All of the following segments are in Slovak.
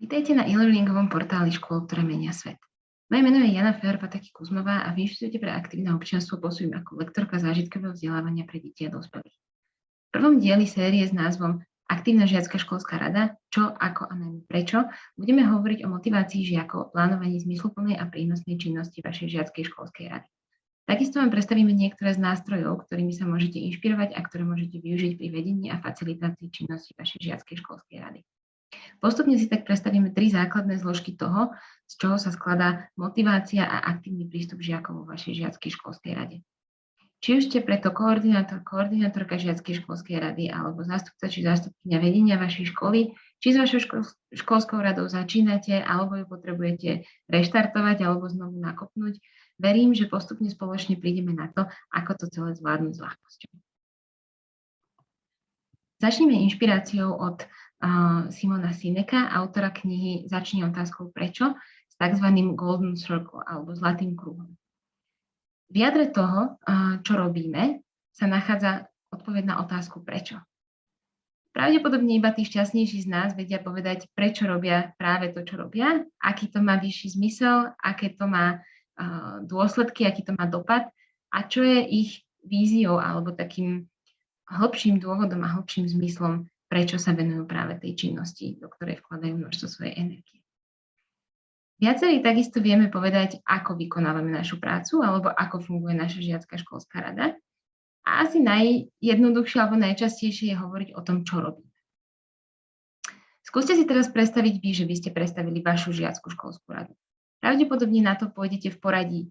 Vítajte na e-learningovom portáli škôl, ktoré menia svet. Moje meno je Jana Feher-Pataky-Kuzmová a vy Inštitúte pre aktívne občianstvo pôsobím ako lektorka zážitkového vzdelávania pre deti a dospelých. V prvom dieli série s názvom Aktívna žiacka školská rada, čo, ako a najmä prečo, budeme hovoriť o motivácii žiakov, plánovaní zmysluplnej a prínosnej činnosti vašej žiackej školskej rady. Takisto vám predstavíme niektoré z nástrojov, ktorými sa môžete inšpirovať a ktoré môžete využiť pri vedení a facilitácii činnosti vašej žiackej školskej rady. Postupne si tak predstavíme 3 základné zložky toho, z čoho sa skladá motivácia a aktívny prístup žiakov vo vašej žiackej školskej rade. Či už ste preto koordinátorka žiackej školskej rady alebo zástupca či zástupkyňa vedenia vašej školy, či s vašou školskou radou začínate alebo ju potrebujete reštartovať alebo znovu nakopnúť, verím, že postupne spoločne prídeme na to, ako to celé zvládnuť s ľahkosťou. Začneme inšpiráciou od Simona Sineka, autora knihy Začni otázkou prečo, s tzv. Golden Circle alebo zlatým kruhom. V jadre toho, čo robíme, sa nachádza odpoveď na otázku prečo. Pravdepodobne iba tí šťastnejší z nás vedia povedať, prečo robia práve to, čo robia, aký to má vyšší zmysel, aké to má dôsledky, aký to má dopad a čo je ich víziou alebo takým hlbším dôvodom a hlbším zmyslom, prečo sa venujú práve tej činnosti, do ktorej vkladajú množstvo svojej energie. Viacerí takisto vieme povedať, ako vykonávame našu prácu alebo ako funguje naša žiacka školská rada. A asi najjednoduchšie alebo najčastejšie je hovoriť o tom, čo robíme. Skúste si teraz predstaviť vy, že by ste predstavili vašu žiackú školskú radu. Pravdepodobne na to pôjdete v poradí,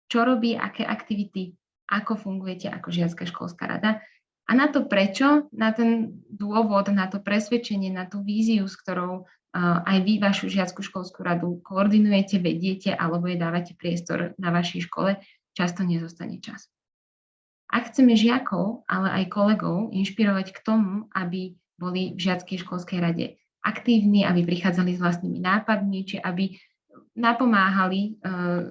čo robí, aké aktivity, ako fungujete ako žiacka školská rada. A na to prečo, na ten dôvod, na to presvedčenie, na tú víziu, s ktorou aj vy vašu žiackú školskú radu koordinujete, vediete alebo jej dávate priestor na vašej škole, často nezostane čas. Ak chceme žiakov, ale aj kolegov inšpirovať k tomu, aby boli v žiackej školskej rade aktívni, aby prichádzali s vlastnými nápadmi, či aby napomáhali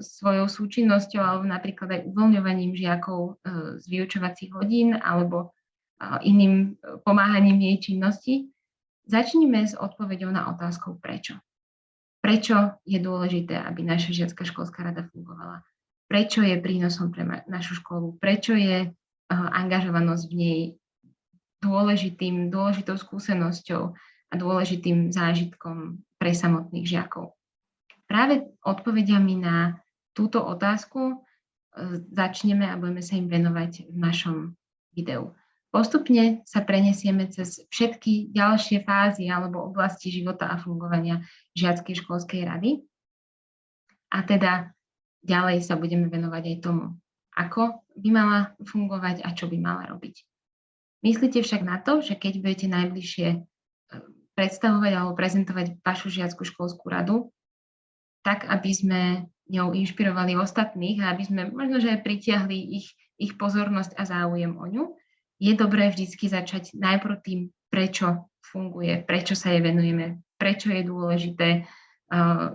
svojou súčinnosťou alebo napríklad aj uvoľňovaním žiakov z vyučovacích hodín alebo iným pomáhaním jej činnosti, začnime s odpoveďou na otázku prečo. Prečo je dôležité, aby naša žiacka školská rada fungovala? Prečo je prínosom pre našu školu? Prečo je angažovanosť v nej dôležitou skúsenosťou a dôležitým zážitkom pre samotných žiakov? Práve odpovediami na túto otázku začneme a budeme sa im venovať v našom videu. Postupne sa prenesieme cez všetky ďalšie fázy alebo oblasti života a fungovania žiackej školskej rady. A teda ďalej sa budeme venovať aj tomu, ako by mala fungovať a čo by mala robiť. Myslíte však na to, že keď budete najbližšie predstavovať alebo prezentovať vašu žiackú školskú radu, tak aby sme ňou inšpirovali ostatných a aby sme možno, že aj pritiahli ich pozornosť a záujem o ňu, je dobré vždycky začať najprv tým, prečo funguje, prečo sa jej venujeme, prečo je dôležité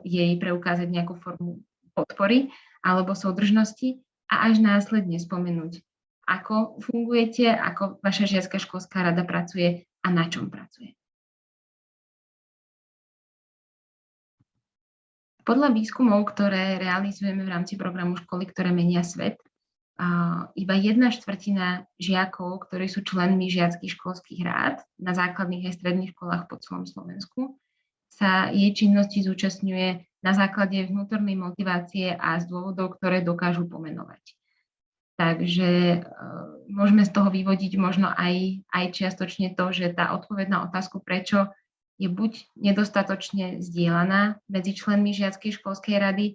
jej preukázať nejakú formu podpory alebo súdržnosti a až následne spomenúť, ako fungujete, ako vaša žiacka školská rada pracuje a na čom pracuje. Podľa výskumov, ktoré realizujeme v rámci programu Školy, ktoré menia svet, iba 1/4 žiakov, ktorí sú členmi žiackych školských rád na základných aj stredných školách po celom Slovensku, sa jej činnosti zúčastňuje na základe vnútornej motivácie a z dôvodov, ktoré dokážu pomenovať. Takže môžeme z toho vyvodiť možno aj čiastočne to, že tá odpoveď na otázku prečo je buď nedostatočne zdieľaná medzi členmi žiackej školskej rady,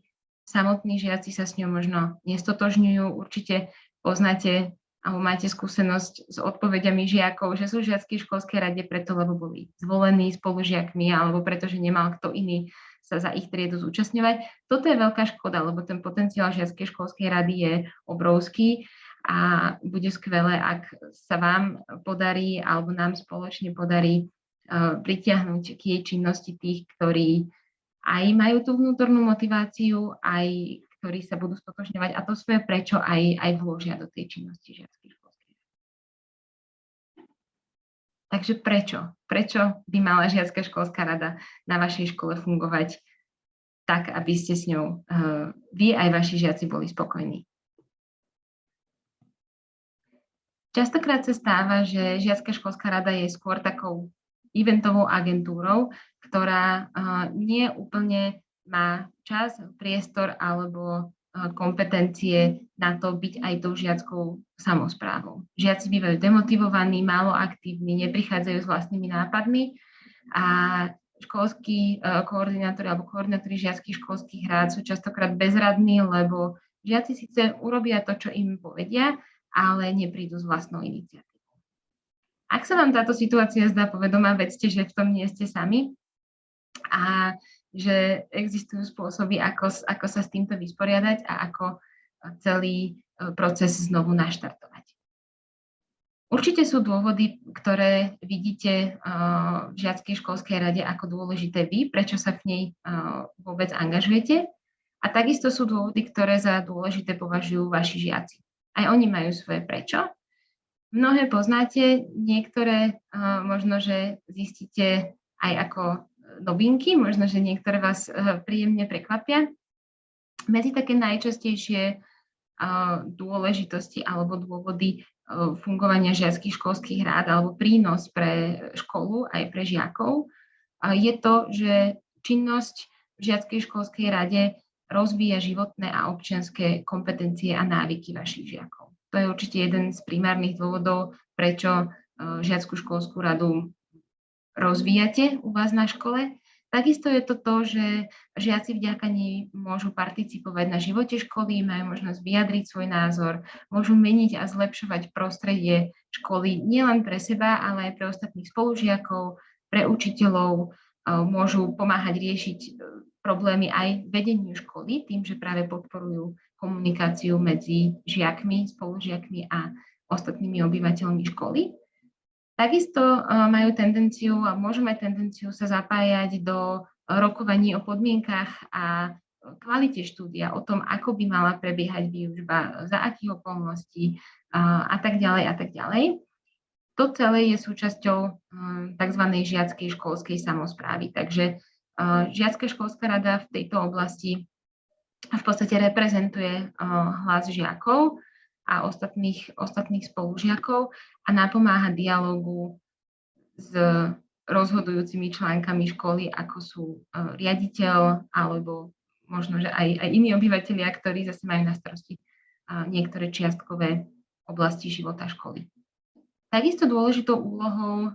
samotní žiaci sa s ňou možno nestotožňujú, určite poznáte alebo máte skúsenosť s odpovediami žiakov, že sú v žiackej školskej rade preto, lebo boli zvolení spolužiakmi alebo preto, že nemal kto iný sa za ich triedu zúčastňovať. Toto je veľká škoda, lebo ten potenciál žiackej školskej rady je obrovský a bude skvelé, ak sa vám podarí alebo nám spoločne podarí pritiahnuť k jej činnosti tých, ktorí aj majú tú vnútornú motiváciu, aj ktorí sa budú stotožňovať a to svoje prečo aj vložia do tej činnosti žiackej školskej. Takže prečo? Prečo by mala žiacka školská rada na vašej škole fungovať tak, aby ste s ňou vy aj vaši žiaci boli spokojní? Častokrát sa stáva, že žiacka školská rada je skôr takou eventovou agentúrou, ktorá nie úplne má čas, priestor alebo kompetencie na to byť aj tou žiackou samosprávou. Žiaci bývajú demotivovaní, málo aktívni, neprichádzajú s vlastnými nápadmi a školskí koordinátori alebo koordinátori žiackých školských rád sú častokrát bezradní, lebo žiaci síce urobia to, čo im povedia, ale neprídu s vlastnou iniciatívou. Ak sa vám táto situácia zdá povedomá, vedzte, že v tom nie ste sami a že existujú spôsoby, ako sa s týmto vysporiadať a ako celý proces znovu naštartovať. Určite sú dôvody, ktoré vidíte v žiackej školskej rade ako dôležité vy, prečo sa v nej vôbec angažujete. A takisto sú dôvody, ktoré za dôležité považujú vaši žiaci. Aj oni majú svoje prečo. Mnohé poznáte, niektoré možno, že zistíte aj ako novinky, možno, že niektoré vás príjemne prekvapia. Medzi také najčastejšie dôležitosti alebo dôvody fungovania žiackých školských rád alebo prínos pre školu aj pre žiakov je to, že činnosť v žiackej školskej rade rozvíja životné a občianske kompetencie a návyky vašich žiakov. To je určite jeden z primárnych dôvodov, prečo žiackú školskú radu rozvíjate u vás na škole. Takisto je to to, že žiaci vďaka nej môžu participovať na živote školy, majú možnosť vyjadriť svoj názor, môžu meniť a zlepšovať prostredie školy nielen pre seba, ale aj pre ostatných spolužiakov, pre učiteľov, môžu pomáhať riešiť problémy aj vedeniu školy tým, že práve podporujú komunikáciu medzi žiakmi, spolužiakmi a ostatnými obyvateľmi školy. Takisto majú tendenciu a môžu mať tendenciu sa zapájať do rokovaní o podmienkach a kvalite štúdia, o tom, ako by mala prebiehať výučba, za akých okolností a tak ďalej a tak ďalej. To celé je súčasťou tzv. Žiackej školskej samosprávy. Takže žiacka školská rada v tejto oblasti v podstate reprezentuje hlas žiakov a ostatných spolužiakov a napomáha dialógu s rozhodujúcimi článkami školy, ako sú riaditeľ alebo možno, že aj iní obyvatelia, ktorí zase majú na starosti niektoré čiastkové oblasti života školy. Takisto dôležitou úlohou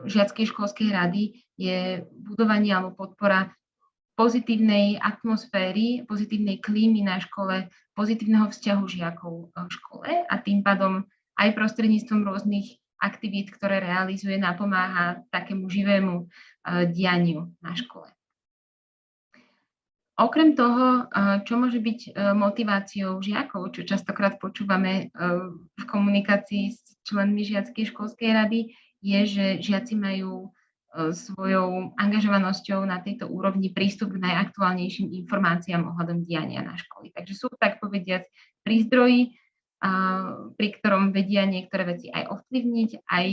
žiackej školskej rady je budovanie alebo podpora pozitívnej atmosféry, pozitívnej klímy na škole, pozitívneho vzťahu žiakov v škole a tým pádom aj prostredníctvom rôznych aktivít, ktoré realizuje, napomáha takému živému dianiu na škole. Okrem toho, čo môže byť motiváciou žiakov, čo častokrát počúvame v komunikácii s členmi žiackej školskej rady, je, že žiaci majú svojou angažovanosťou na tejto úrovni prístup k najaktuálnejším informáciám ohľadom diania na školy. Takže sú, tak povediac, pri zdroji, pri ktorom vedia niektoré veci aj ovplyvniť, aj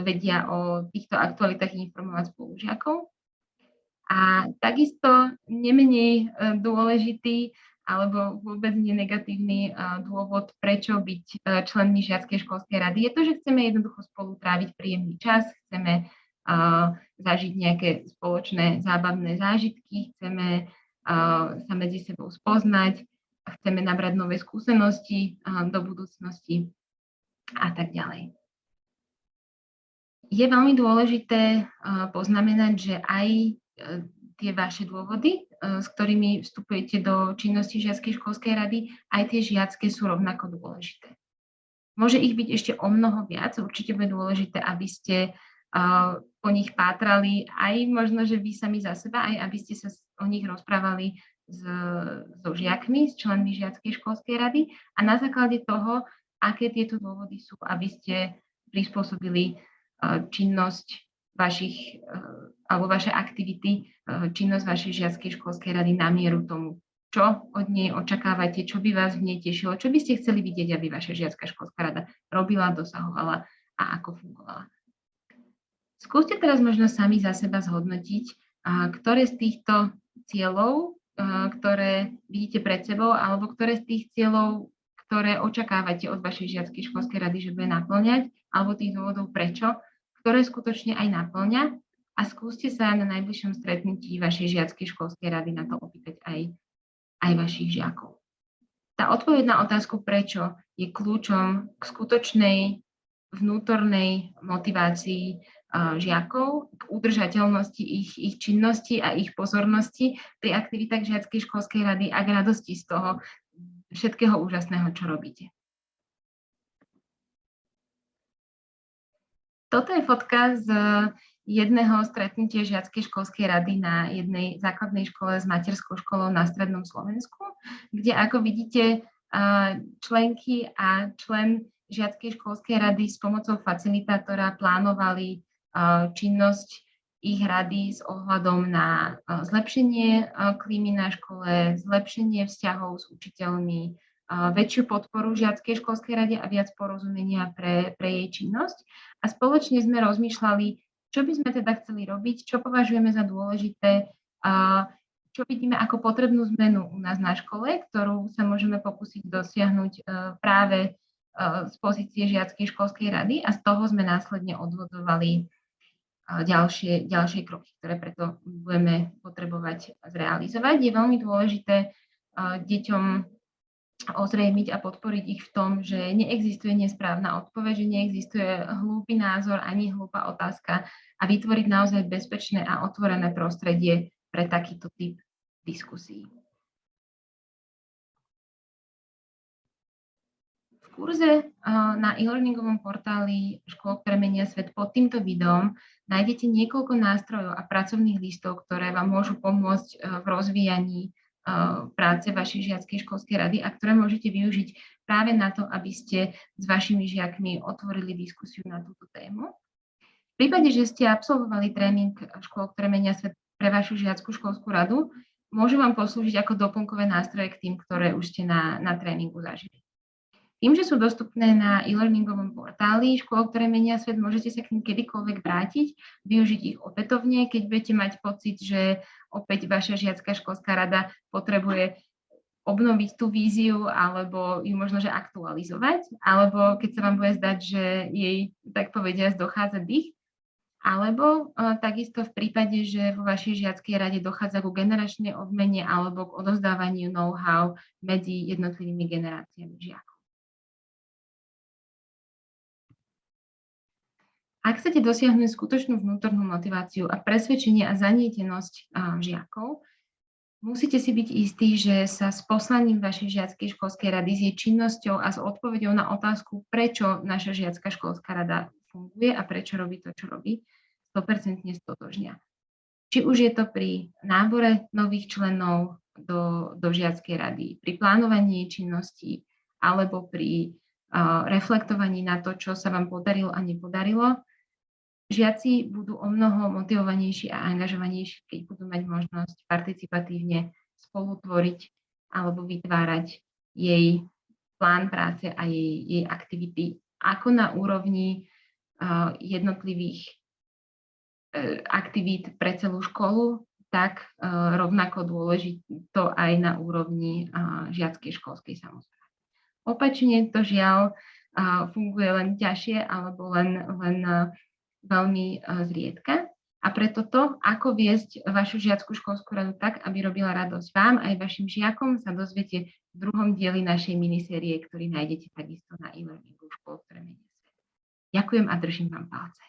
vedia o týchto aktualitách informovať spolužiakov. A takisto nemenej dôležitý alebo vôbec nenegatívny dôvod, prečo byť členmi žiackej školskej rady, je to, že chceme jednoducho spolu tráviť príjemný čas, chceme zažiť nejaké spoločné zábavné zážitky, chceme sa medzi sebou spoznať, chceme nabrať nové skúsenosti do budúcnosti a tak ďalej. Je veľmi dôležité poznamenať, že aj tie vaše dôvody, s ktorými vstupujete do činnosti žiackej školskej rady, aj tie žiacké sú rovnako dôležité. Môže ich byť ešte o mnoho viac, určite bude dôležité, aby ste po nich pátrali, aj možno, že vy sami za seba, aj aby ste sa o nich rozprávali so žiakmi, s členmi žiackej školskej rady a na základe toho, aké tieto dôvody sú, aby ste prispôsobili činnosť vašich alebo vaše aktivity, činnosť vašej žiackej školskej rady na mieru tomu, čo od nej očakávate, čo by vás v nej tešilo, čo by ste chceli vidieť, aby vaša žiacka školská rada robila, dosahovala a ako fungovala. Skúste teraz možno sami za seba zhodnotiť, ktoré z týchto cieľov, ktoré vidíte pred sebou, alebo ktoré z tých cieľov, ktoré očakávate od vašej žiackej školskej rady, že bude naplňať, alebo tých dôvodov prečo, ktoré skutočne aj naplňa, a skúste sa na najbližšom stretnutí vašej žiackej školskej rady na to opýtať aj vašich žiakov. Tá odpoveď na otázku prečo je kľúčom k skutočnej vnútornej motivácii žiakov, k udržateľnosti ich činnosti a ich pozornosti pri aktivitách žiackej školskej rady a k radosti z toho všetkého úžasného, čo robíte. Toto je fotka z jedného stretnutia žiackej školskej rady na jednej základnej škole s materskou školou na strednom Slovensku, kde, ako vidíte, členky a člen žiackej školskej rady s pomocou facilitátora plánovali činnosť ich rady s ohľadom na zlepšenie klímy na škole, zlepšenie vzťahov s učiteľmi, väčšiu podporu žiackej školskej rade a viac porozumenia pre jej činnosť. A spoločne sme rozmýšľali, čo by sme teda chceli robiť, čo považujeme za dôležité, čo vidíme ako potrebnú zmenu u nás na škole, ktorú sa môžeme pokúsiť dosiahnuť práve z pozície žiackej školskej rady, a z toho sme následne odvodzovali ďalšie kroky, ktoré preto budeme potrebovať zrealizovať. Je veľmi dôležité deťom ozrejmiť a podporiť ich v tom, že neexistuje nesprávna odpoveď, že neexistuje hlúpy názor ani hlúpa otázka, a vytvoriť naozaj bezpečné a otvorené prostredie pre takýto typ diskusí. V kurze na e-learningovom portáli Škôl, ktoré menia svet, pod týmto videom nájdete niekoľko nástrojov a pracovných listov, ktoré vám môžu pomôcť v rozvíjaní práce vašej žiackej školskej rady a ktoré môžete využiť práve na to, aby ste s vašimi žiakmi otvorili diskusiu na túto tému. V prípade, že ste absolvovali tréning Škôl, ktoré menia svet pre vašu žiackú školskú radu, môžu vám poslúžiť ako doplnkové nástroje k tým, ktoré už ste na tréningu zažili. Tým, že sú dostupné na e-learningovom portáli Škôl, ktoré menia svet, môžete sa k nim kedykoľvek vrátiť, využiť ich opätovne, keď budete mať pocit, že opäť vaša žiacka školská rada potrebuje obnoviť tú víziu alebo ju možno že aktualizovať, alebo keď sa vám bude zdať, že jej, tak povediať, dochádza dých, alebo takisto v prípade, že vo vašej žiackej rade dochádza ku generačnej obmene alebo k odovzdávaniu know-how medzi jednotlivými generáciami žiakov. Ak chcete dosiahnuť skutočnú vnútornú motiváciu a presvedčenie a zanietenosť žiakov, musíte si byť istí, že sa s poslaním vašej žiackej školskej rady, s jej činnosťou a s odpoveďou na otázku, prečo naša žiacka školská rada funguje a prečo robí to, čo robí, 100% stotožnia. Či už je to pri nábore nových členov do žiackej rady, pri plánovaní činnosti, alebo pri reflektovaní na to, čo sa vám podarilo a nepodarilo, žiaci budú omnoho motivovanejší a angažovanejší, keď budú mať možnosť participatívne spolutvoriť alebo vytvárať jej plán práce a jej aktivity ako na úrovni jednotlivých aktivít pre celú školu, tak rovnako dôležito aj na úrovni žiackej školskej samosprávy. Opačne to žiaľ funguje len ťažšie alebo len veľmi zriedka, a preto to, ako viesť vašu žiackú školskú radu tak, aby robila radosť vám aj vašim žiakom, sa dozviete v druhom dieli našej minisérie, ktorý nájdete takisto na e-learningu Škôl, ktoré menia svet. Ďakujem a držím vám palce.